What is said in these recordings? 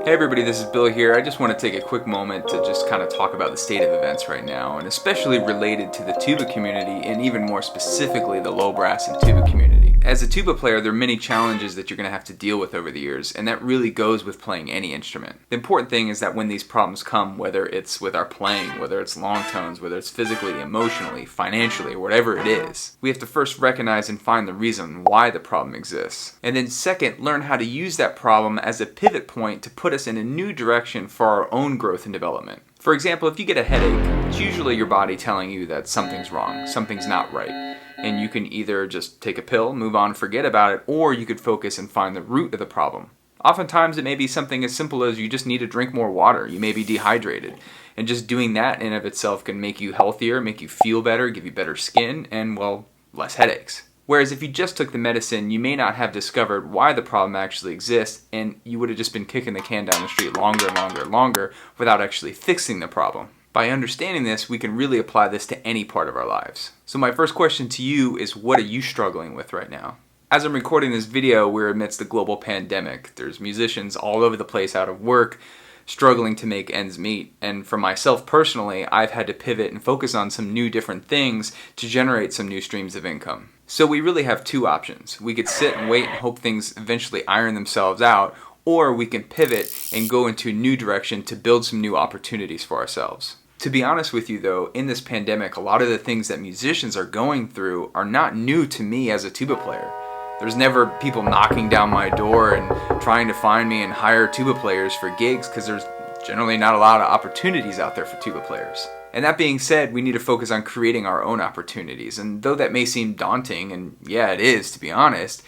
Hey everybody, this is Bill here. I just want to take a quick moment to just kind of talk about the state of events right now, and especially related to the tuba community, and even more specifically the low brass and tuba community. As a tuba player, there are many challenges that you're going to have to deal with over the years, and that really goes with playing any instrument. The important thing is that when these problems come, whether it's with our playing, whether it's long tones, whether it's physically, emotionally, financially, or whatever it is, we have to first recognize and find the reason why the problem exists. And then second, learn how to use that problem as a pivot point to put us in a new direction for our own growth and development. For example, if you get a headache, it's usually your body telling you that something's wrong, something's not right. And you can either just take a pill, move on, forget about it, or you could focus and find the root of the problem. Oftentimes it may be something as simple as you just need to drink more water, you may be dehydrated. And just doing that in and of itself can make you healthier, make you feel better, give you better skin, and well, less headaches. Whereas if you just took the medicine, you may not have discovered why the problem actually exists, and you would have just been kicking the can down the street longer without actually fixing the problem. By understanding this, we can really apply this to any part of our lives. So my first question to you is, what are you struggling with right now? As I'm recording this video, we're amidst the global pandemic. There's musicians all over the place out of work, struggling to make ends meet. And for myself personally, I've had to pivot and focus on some new different things to generate some new streams of income. So we really have two options. We could sit and wait and hope things eventually iron themselves out, or we can pivot and go into a new direction to build some new opportunities for ourselves. To be honest with you though, in this pandemic, a lot of the things that musicians are going through are not new to me as a tuba player. There's never people knocking down my door and trying to find me and hire tuba players for gigs, because there's generally not a lot of opportunities out there for tuba players. And that being said, we need to focus on creating our own opportunities. And though that may seem daunting, and yeah, it is, to be honest,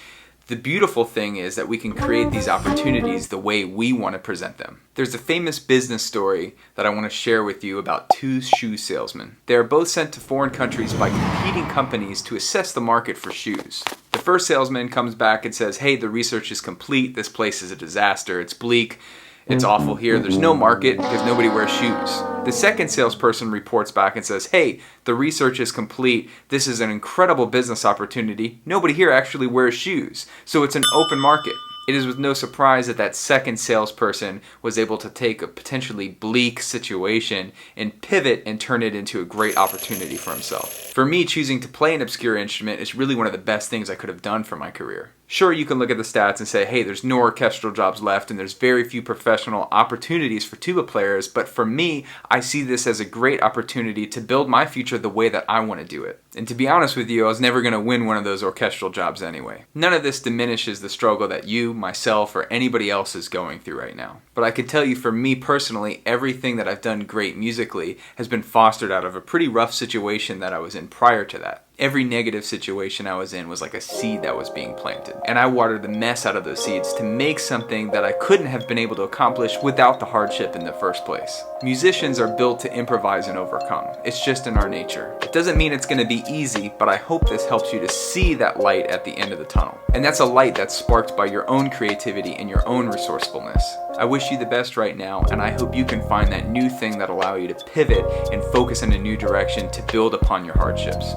the beautiful thing is that we can create these opportunities the way we want to present them. There's a famous business story that I want to share with you about two shoe salesmen. They are both sent to foreign countries by competing companies to assess the market for shoes. The first salesman comes back and says, hey, the research is complete, this place is a disaster, it's bleak, it's awful here, there's no market because nobody wears shoes. The second salesperson reports back and says, hey, the research is complete, this is an incredible business opportunity, nobody here actually wears shoes, so it's an open market. It is with no surprise that that second salesperson was able to take a potentially bleak situation and pivot and turn it into a great opportunity for himself. For me, choosing to play an obscure instrument is really one of the best things I could have done for my career. Sure, you can look at the stats and say, hey, there's no orchestral jobs left and there's very few professional opportunities for tuba players, but for me, I see this as a great opportunity to build my future the way that I want to do it. And to be honest with you, I was never going to win one of those orchestral jobs anyway. None of this diminishes the struggle that you, myself, or anybody else is going through right now. But I can tell you, for me personally, everything that I've done great musically has been fostered out of a pretty rough situation that I was in prior to that. Every negative situation I was in was like a seed that was being planted. And I watered the mess out of those seeds to make something that I couldn't have been able to accomplish without the hardship in the first place. Musicians are built to improvise and overcome. It's just in our nature. It doesn't mean it's going to be easy, but I hope this helps you to see that light at the end of the tunnel. And that's a light that's sparked by your own creativity and your own resourcefulness. I wish you the best right now, and I hope you can find that new thing that allows you to pivot and focus in a new direction to build upon your hardships.